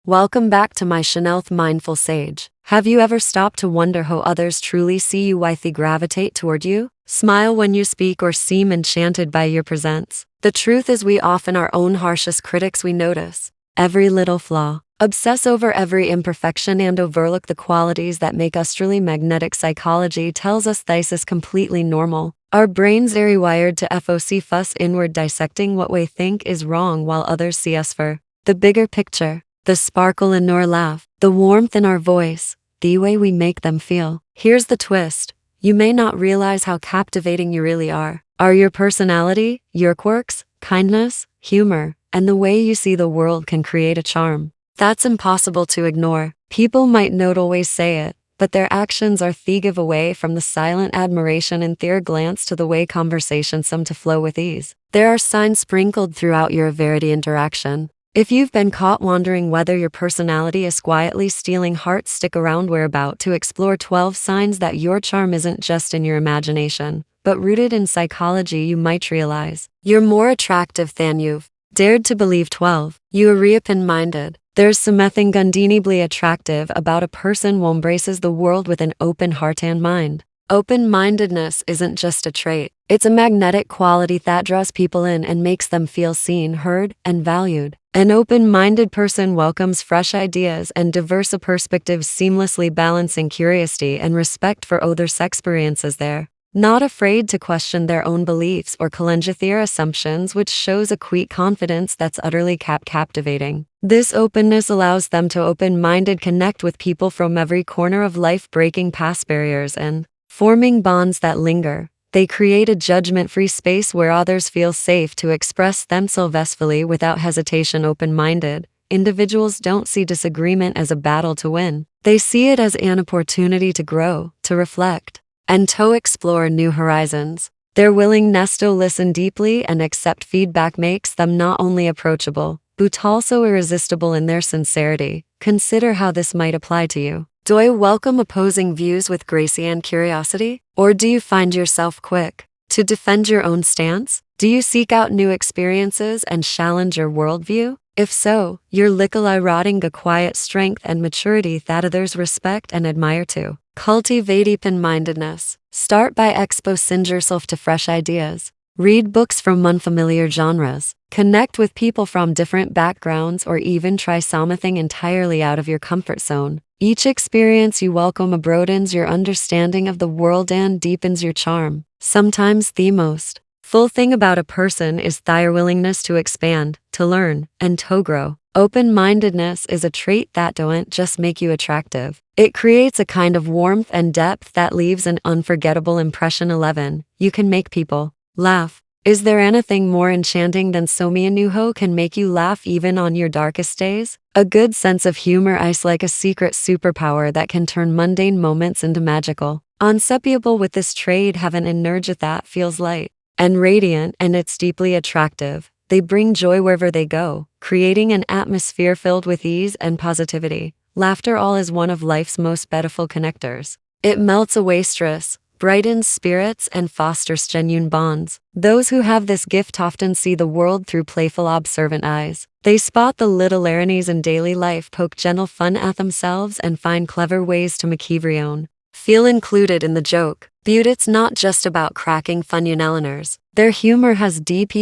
Welcome back to my Chanelth Mindful Sage. Have you ever stopped to wonder how others truly see you, why they gravitate toward you? Smile when you speak or seem enchanted by your presence. The truth is we often our own harshest critics. We notice every little flaw, obsess over every imperfection, and overlook the qualities that make us truly magnetic. Psychology tells us this is completely normal. Our brains are rewired to fuss inward, dissecting what we think is wrong while others see us for the bigger picture. The sparkle in our laugh, the warmth in our voice, the way we make them feel. Here's the twist. You may not realize how captivating you really are. Your personality, your quirks, kindness, humor, and the way you see the world can create a charm that's impossible to ignore. People might not always say it, but their actions are the giveaway, from the silent admiration in their glance to the way conversations seem to flow with ease. There are signs sprinkled throughout your everyday interaction. If you've been caught wondering whether your personality is quietly stealing hearts, stick around. We're about to explore 12 signs that your charm isn't just in your imagination, but rooted in psychology. You might realize you're more attractive than you've dared to believe. 12. You are open-minded. There's something undeniably attractive about a person who embraces the world with an open heart and mind. Open-mindedness isn't just a trait. It's a magnetic quality that draws people in and makes them feel seen, heard, and valued. An open-minded person welcomes fresh ideas and diverse perspectives, seamlessly balancing curiosity and respect for others' experiences. They're not afraid to question their own beliefs or challenge their assumptions, which shows a quiet confidence that's utterly captivating. This openness allows them to open-minded connect with people from every corner of life, breaking past barriers and forming bonds that linger. They create a judgment-free space where others feel safe to express themselves fully without hesitation. Open-minded individuals don't see disagreement as a battle to win. They see it as an opportunity to grow, to reflect, and to explore new horizons. Their willingness to listen deeply and accept feedback makes them not only approachable, but also irresistible in their sincerity. Consider how this might apply to you. Do you welcome opposing views with grace and curiosity? Or do you find yourself quick to defend your own stance? Do you seek out new experiences and challenge your worldview? If so, you're likely rotting a quiet strength and maturity that others respect and admire too. Cultivate open-mindedness. Start by exposing yourself to fresh ideas. Read books from unfamiliar genres. Connect with people from different backgrounds, or even try something entirely out of your comfort zone. Each experience you welcome broadens your understanding of the world and deepens your charm. Sometimes the most full thing about a person is their willingness to expand, to learn, and to grow. Open-mindedness is a trait that don't just make you attractive. It creates a kind of warmth and depth that leaves an unforgettable impression. 11. You can make people laugh. Is there anything more enchanting than someone who can make you laugh even on your darkest days? A good sense of humor is like a secret superpower that can turn mundane moments into magical. People with this trait have an energy that feels light and radiant, and it's deeply attractive. They bring joy wherever they go, creating an atmosphere filled with ease and positivity. Laughter all is one of life's most beautiful connectors. It melts away stress, brightens spirits, and fosters genuine bonds. Those who have this gift often see the world through playful, observant eyes. They spot the little ironies in daily life, poke gentle fun at themselves, and find clever ways to make every own feel included in the joke. But it's not just about cracking funny liners. Their humor has deep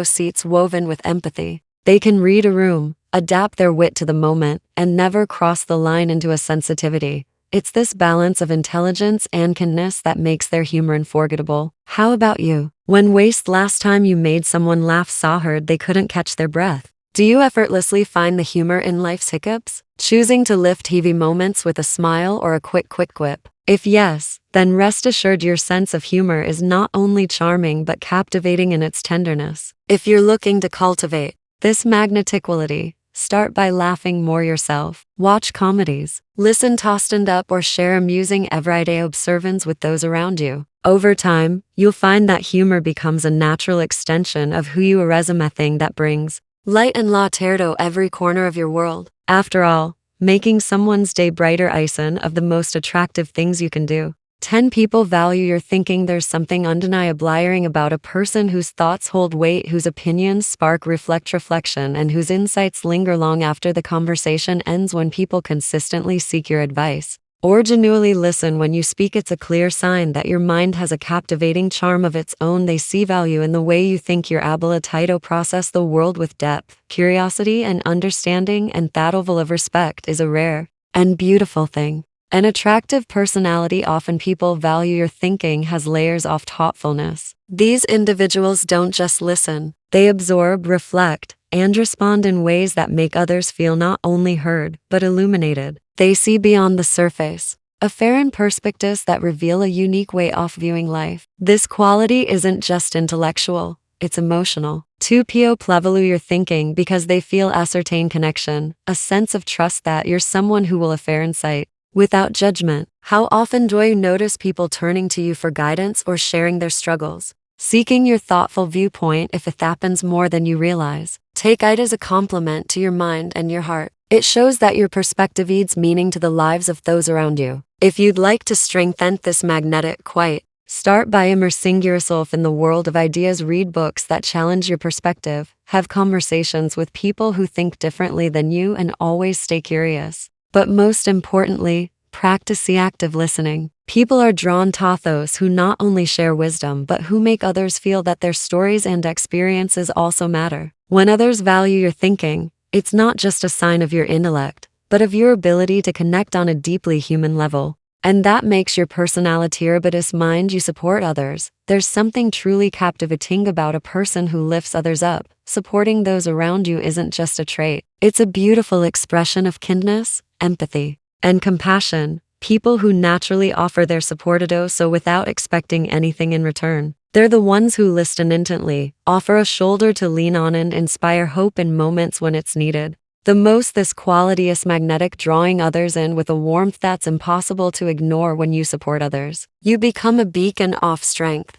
seats woven with empathy. They can read a room, adapt their wit to the moment, and never cross the line into a sensitivity. It's this balance of intelligence and kindness that makes their humor unforgettable. How about you? When was last time you made someone laugh so hard they couldn't catch their breath? Do you effortlessly find the humor in life's hiccups, choosing to lift heavy moments with a smile or a quick quip? If yes, then rest assured your sense of humor is not only charming but captivating in its tenderness. If you're looking to cultivate this magnetic quality, start by laughing more yourself. Watch comedies, listen to stand-up, or share amusing everyday observations with those around you. Over time, you'll find that humor becomes a natural extension of who you are, something that brings light and laughter to every corner of your world. After all, making someone's day brighter is one of the most attractive things you can do. 10 people value your thinking. There's something undeniably about a person whose thoughts hold weight, whose opinions spark reflection, and whose insights linger long after the conversation ends. When people consistently seek your advice or genuinely listen when you speak, it's a clear sign that your mind has a captivating charm of its own. They see value in the way you think, your ability to process the world with depth, curiosity, and understanding, and that level of respect is a rare and beautiful thing. An attractive personality. Often people value your thinking has layers of thoughtfulness. These individuals don't just listen, they absorb, reflect, and respond in ways that make others feel not only heard, but illuminated. They see beyond the surface, a fair perspectives that reveal a unique way of viewing life. This quality isn't just intellectual, it's emotional. 2 people value your thinking because they feel a certain connection, a sense of trust that you're someone who will offer insight without judgment. How often do you notice people turning to you for guidance or sharing their struggles, seeking your thoughtful viewpoint? If it happens more than you realize, take it as a compliment to your mind and your heart. It shows that your perspective adds meaning to the lives of those around you. If you'd like to strengthen this magnetic quality, start by immersing yourself in the world of ideas. Read books that challenge your perspective, have conversations with people who think differently than you, and always stay curious. But most importantly, practice the active listening. People are drawn to those who not only share wisdom but who make others feel that their stories and experiences also matter. When others value your thinking, it's not just a sign of your intellect, but of your ability to connect on a deeply human level. And that makes your personality ubiquitous. Mind you support others. There's something truly captivating about a person who lifts others up. Supporting those around you isn't just a trait, it's a beautiful expression of kindness, empathy, and compassion. People who naturally offer their support so without expecting anything in return. They're the ones who listen intently, offer a shoulder to lean on, and inspire hope in moments when it's needed. This quality is magnetic, drawing others in with a warmth that's impossible to ignore. When you support others, you become a beacon of strength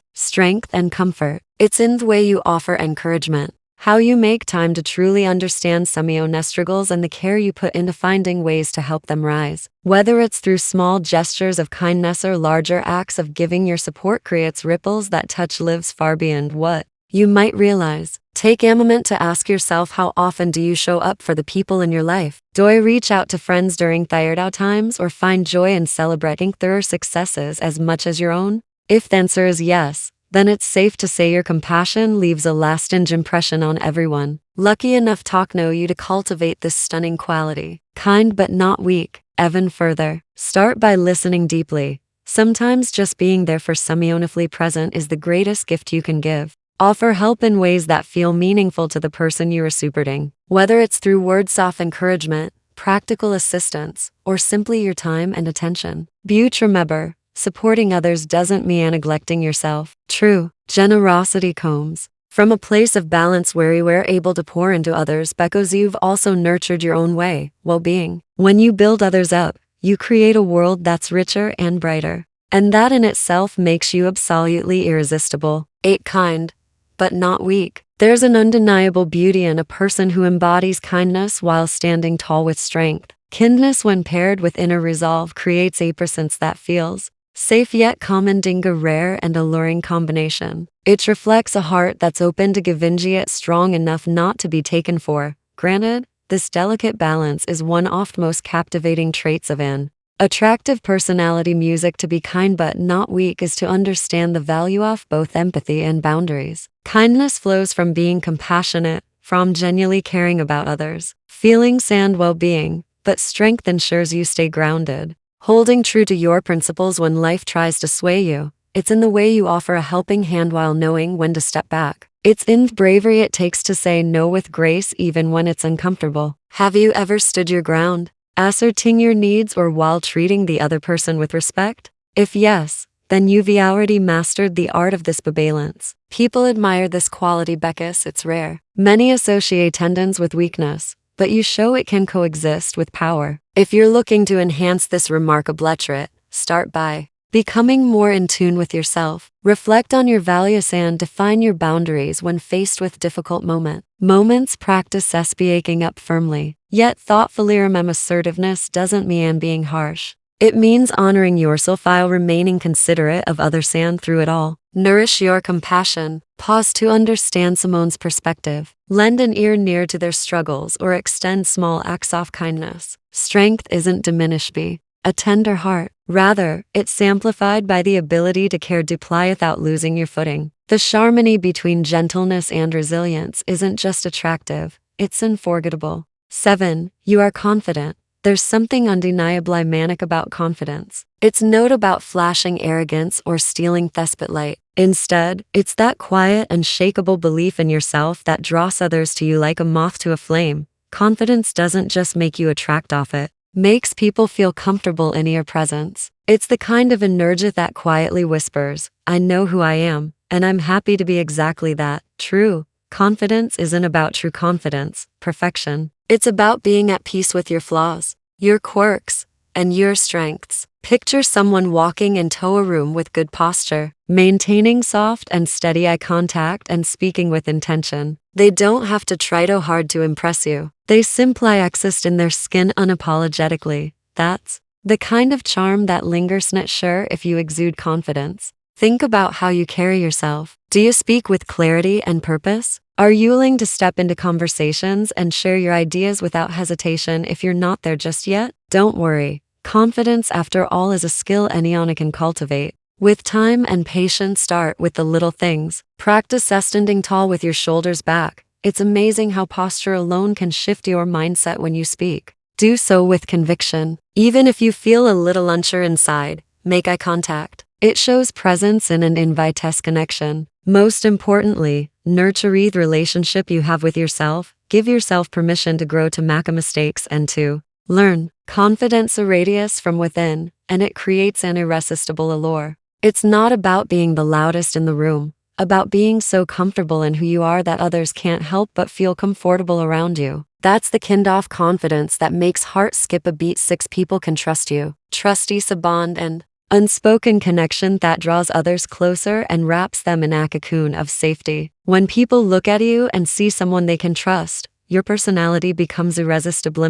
and comfort. It's in the way you offer encouragement, how you make time to truly understand someone's struggles, and the care you put into finding ways to help them rise. Whether it's through small gestures of kindness or larger acts of giving, your support creates ripples that touch lives far beyond what you might realize. Take a moment to ask yourself, how often do you show up for the people in your life? Do you reach out to friends during tired out times, or find joy in celebrating their successes as much as your own? If the answer is yes, then it's safe to say your compassion leaves a lasting impression on everyone lucky enough to know you. To cultivate this stunning quality, kind but not weak. Even further, start by listening deeply. Sometimes just being there for someone, fully present, is the greatest gift you can give. Offer help in ways that feel meaningful to the person you are supporting, whether it's through words of encouragement, practical assistance, or simply your time and attention. Remember, supporting others doesn't mean neglecting yourself. True generosity comes from a place of balance where you are able to pour into others because you've also nurtured your own well-being. When you build others up, you create a world that's richer and brighter. And that in itself makes you absolutely irresistible. 8. Kind, but not weak. There's an undeniable beauty in a person who embodies kindness while standing tall with strength. Kindness, when paired with inner resolve, creates a presence that feels safe yet commanding, a rare and alluring combination. It reflects a heart that's open to giving yet strong enough not to be taken for granted. This delicate balance is one of the most captivating traits of an attractive personality. Music to be kind but not weak is to understand the value of both empathy and boundaries. Kindness flows from being compassionate, from genuinely caring about others' feelings and well-being, but strength ensures you stay grounded, holding true to your principles when life tries to sway you. It's in the way you offer a helping hand while knowing when to step back. It's in the bravery it takes to say no with grace even when it's uncomfortable. Have you ever stood your ground, asserting your needs, or while treating the other person with respect? If yes, then you've already mastered the art of this balance. People admire this quality because it's rare. Many associate tendencies with weakness, but you show it can coexist with power. If you're looking to enhance this remarkable trait, start by becoming more in tune with yourself. Reflect on your values and define your boundaries when faced with difficult moments. Practice speaking up firmly, yet thoughtfully. Remember, assertiveness doesn't mean being harsh. It means honoring yourself while remaining considerate of others and through it all. Nourish your compassion. Pause to understand someone's perspective. Lend an ear near to their struggles or extend small acts of kindness. Strength isn't diminished by a tender heart. Rather, it's amplified by the ability to care deeply without losing your footing. The harmony between gentleness and resilience isn't just attractive, it's unforgettable. 7. You are confident. There's something undeniably manic about confidence. It's not about flashing arrogance or stealing the spotlight. Instead, it's that quiet, unshakable belief in yourself that draws others to you like a moth to a flame. Confidence doesn't just make you attract off it, makes people feel comfortable in your presence. It's the kind of energy that quietly whispers, I know who I am, and I'm happy to be exactly that. True confidence isn't about true confidence, perfection. It's about being at peace with your flaws, your quirks, and your strengths. Picture someone walking into a room with good posture, maintaining soft and steady eye contact and speaking with intention. They don't have to try too hard to impress you. They simply exist in their skin unapologetically. That's the kind of charm that lingers. Not sure if you exude confidence. Think about how you carry yourself. Do you speak with clarity and purpose? Are you willing to step into conversations and share your ideas without hesitation if you're not there just yet? Don't worry. Confidence, after all, is a skill anyone can cultivate. With time and patience, start with the little things. Practice standing tall with your shoulders back. It's amazing how posture alone can shift your mindset when you speak. Do so with conviction. Even if you feel a little unsure inside, make eye contact. It shows presence and an invites connection. Most importantly, nurture the relationship you have with yourself. Give yourself permission to grow, to make mistakes, and to learn. Confidence irradiates from within, and it creates an irresistible allure. It's not about being the loudest in the room, about being so comfortable in who you are that others can't help but feel comfortable around you. That's the kind of confidence that makes heart skip a beat. 6. People can trust you. Trust is a bond and unspoken connection that draws others closer and wraps them in a cocoon of safety. When people look at you and see someone they can trust, your personality becomes irresistible.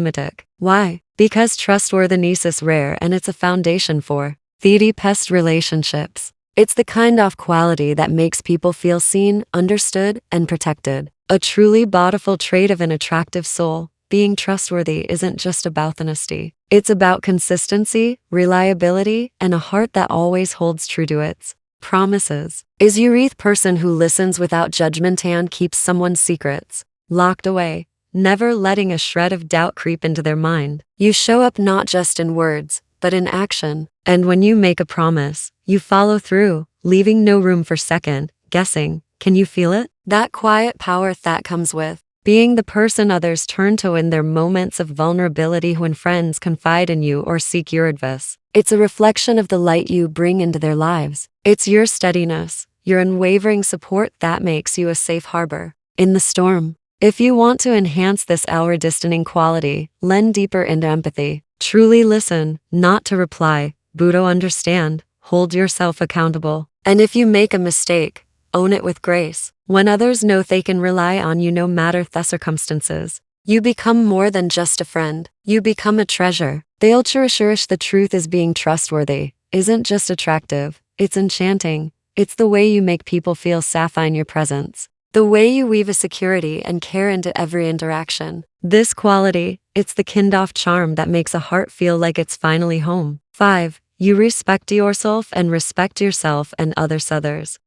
Why? Because trustworthiness is rare and it's a foundation for the best relationships. It's the kind of quality that makes people feel seen, understood, and protected. A truly beautiful trait of an attractive soul. Being trustworthy isn't just about honesty. It's about consistency, reliability, and a heart that always holds true to its promises. Is you the person who listens without judgment and keeps someone's secrets locked away, never letting a shred of doubt creep into their mind? You show up not just in words, but in action. And when you make a promise, you follow through, leaving no room for second guessing. Can you feel it? That quiet power that comes with being the person others turn to in their moments of vulnerability, when friends confide in you or seek your advice. It's a reflection of the light you bring into their lives. It's your steadiness, your unwavering support that makes you a safe harbor in the storm. If you want to enhance this hour-distancing quality, lend deeper into empathy. Truly listen, not to reply, but to understand. Hold yourself accountable. And if you make a mistake, own it with grace. When others know they can rely on you no matter the circumstances, you become more than just a friend. You become a treasure. They'll cherish. The truth is, being trustworthy isn't just attractive, it's enchanting. It's the way you make people feel safe in your presence. The way you weave a security and care into every interaction. This quality, it's the kind of charm that makes a heart feel like it's finally home. 5. You respect yourself and respect yourself and others.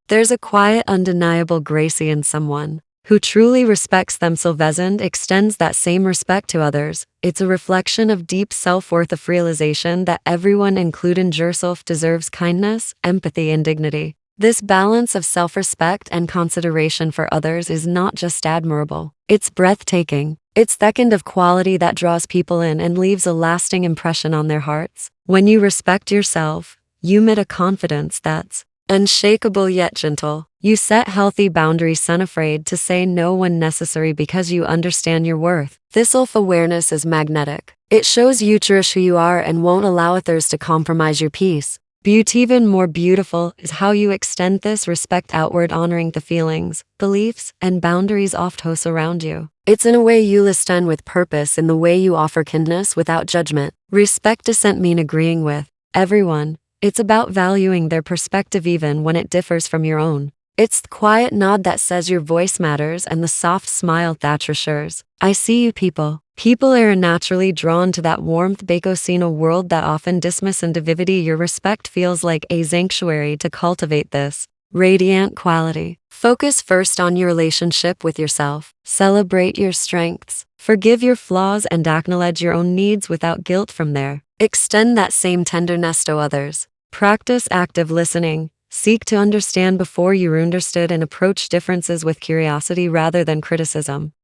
There's a quiet, undeniable grace in someone who truly respects themselves and extends that same respect to others. It's a reflection of deep self-worth, of realization that everyone, including yourself, deserves kindness, empathy, and dignity. This balance of self-respect and consideration for others is not just admirable, it's breathtaking. It's that kind of quality that draws people in and leaves a lasting impression on their hearts. When you respect yourself, you emit a confidence that's unshakable yet gentle. You set healthy boundaries, unafraid to say no when necessary because you understand your worth. This self-awareness is magnetic. It shows you cherish who you are and won't allow others to compromise your peace. Even more beautiful is how you extend this respect outward, honoring the feelings, beliefs, and boundaries of those around you. It's in a way you listen with purpose, in the way you offer kindness without judgment. Respect doesn't mean agreeing with everyone. It's about valuing their perspective even when it differs from your own. It's the quiet nod that says your voice matters and the soft smile that reassures. I see you people. People are naturally drawn to that warmth because in a world that often dismisses individuality, your respect feels like a sanctuary to cultivate this radiant quality. Focus first on your relationship with yourself. Celebrate your strengths. Forgive your flaws and acknowledge your own needs without guilt from there. Extend that same tenderness to others. Practice active listening. Seek to understand before you're understood and approach differences with curiosity rather than criticism.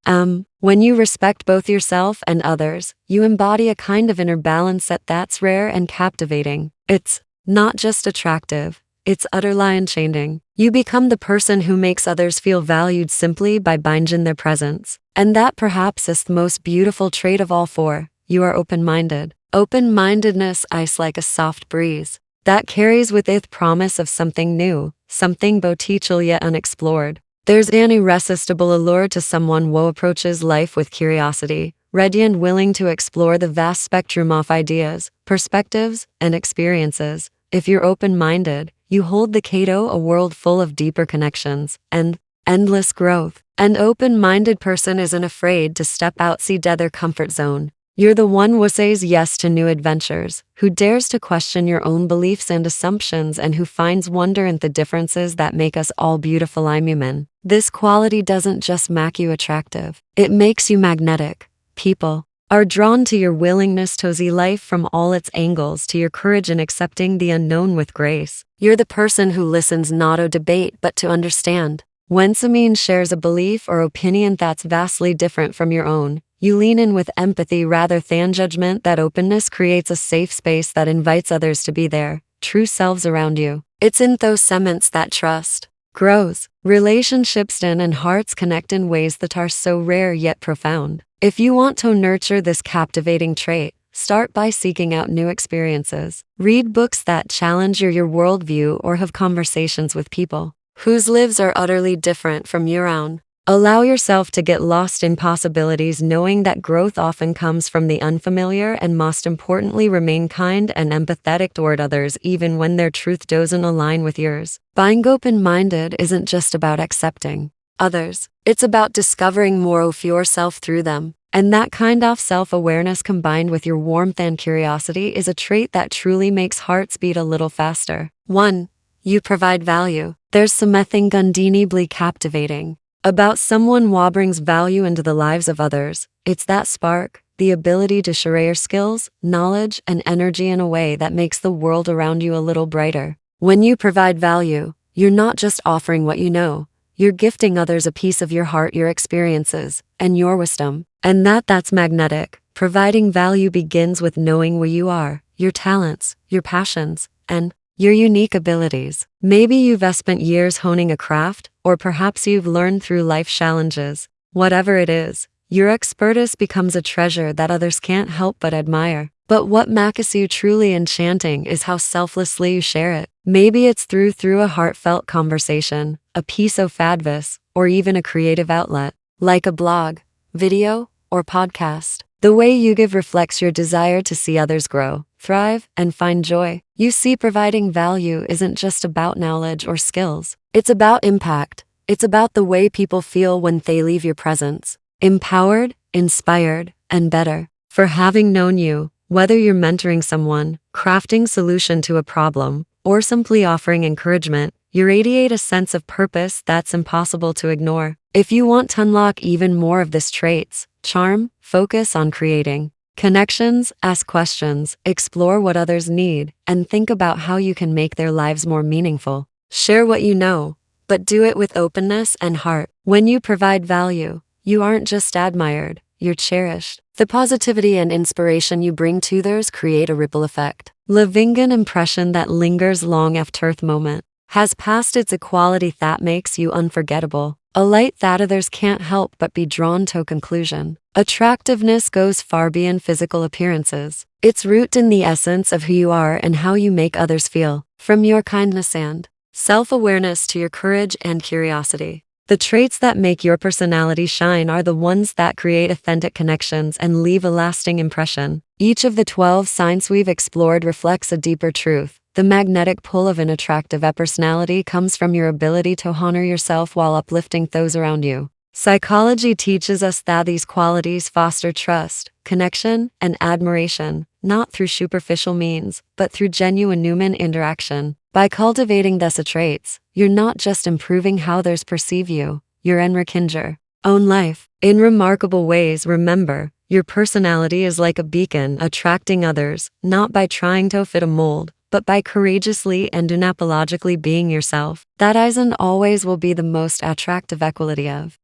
When you respect both yourself and others, you embody a kind of inner balance that's rare and captivating. It's not just attractive, it's utterly enchanting. You become the person who makes others feel valued simply by being in their presence. And that perhaps is the most beautiful trait of all four. You are open-minded. Open-mindedness is like a soft breeze that carries with it promise of something new, something potential yet unexplored. There's an irresistible allure to someone who approaches life with curiosity, ready and willing to explore the vast spectrum of ideas, perspectives, and experiences. If you're open-minded, you hold the key to a world full of deeper connections and endless growth. An open-minded person isn't afraid to step outside their comfort zone. You're the one who says yes to new adventures, who dares to question your own beliefs and assumptions, and who finds wonder in the differences that make us all beautiful. I'm human. This quality doesn't just make you attractive, it makes you magnetic. People are drawn to your willingness to see life from all its angles, to your courage in accepting the unknown with grace. You're the person who listens not to debate but to understand. When someone shares a belief or opinion that's vastly different from your own, you lean in with empathy rather than judgment. That openness creates a safe space that invites others to be their true selves around you. It's in those moments that trust grows, relationships and hearts connect in ways that are so rare yet profound. If you want to nurture this captivating trait, start by seeking out new experiences. Read books that challenge your worldview or have conversations with people whose lives are utterly different from your own. Allow yourself to get lost in possibilities, knowing that growth often comes from the unfamiliar, and most importantly, remain kind and empathetic toward others even when their truth doesn't align with yours. Being open-minded isn't just about accepting others, it's about discovering more of yourself through them. And that kind of self-awareness combined with your warmth and curiosity is a trait that truly makes hearts beat a little faster. 1. You provide value. There's something undeniably captivating about someone who brings value into the lives of others. It's that spark, the ability to share your skills, knowledge, and energy in a way that makes the world around you a little brighter. When you provide value, you're not just offering what you know, you're gifting others a piece of your heart, your experiences, and your wisdom. And that's magnetic. Providing value begins with knowing who you are, your talents, your passions, and your unique abilities. Maybe you've spent years honing a craft, or perhaps you've learned through life challenges. Whatever it is, your expertise becomes a treasure that others can't help but admire. But what makes you truly enchanting is how selflessly you share it. Maybe it's through a heartfelt conversation, a piece of advice, or even a creative outlet, like a blog, video, or podcast. The way you give reflects your desire to see others grow, thrive, and find joy. You see, providing value isn't just about knowledge or skills. It's about impact. It's about the way people feel when they leave your presence. Empowered, inspired, and better for having known you. Whether you're mentoring someone, crafting solution to a problem, or simply offering encouragement, you radiate a sense of purpose that's impossible to ignore. If you want to unlock even more of these traits, charm, focus on creating connections, ask questions, explore what others need, and think about how you can make their lives more meaningful. Share what you know, but do it with openness and heart. When you provide value, you aren't just admired, you're cherished. The positivity and inspiration you bring to others create a ripple effect, leaving an impression that lingers long after the moment has passed. It's a quality that makes you unforgettable, a light that others can't help but be drawn to. Conclusion. Attractiveness goes far beyond physical appearances. It's rooted in the essence of who you are and how you make others feel. From your kindness and self-awareness to your courage and curiosity, The traits that make your personality shine are the ones that create authentic connections and leave a lasting impression. Each of the 12 signs we've explored reflects a deeper truth. The magnetic pull of an attractive personality comes from your ability to honor yourself while uplifting those around you. Psychology teaches us that these qualities foster trust, connection, and admiration, not through superficial means, but through genuine human interaction. By cultivating these traits, you're not just improving how others perceive you, you're enriching your own life in remarkable ways. Remember, your personality is like a beacon attracting others, not by trying to fit a mold, but by courageously and unapologetically being yourself. That is and always will be the most attractive quality of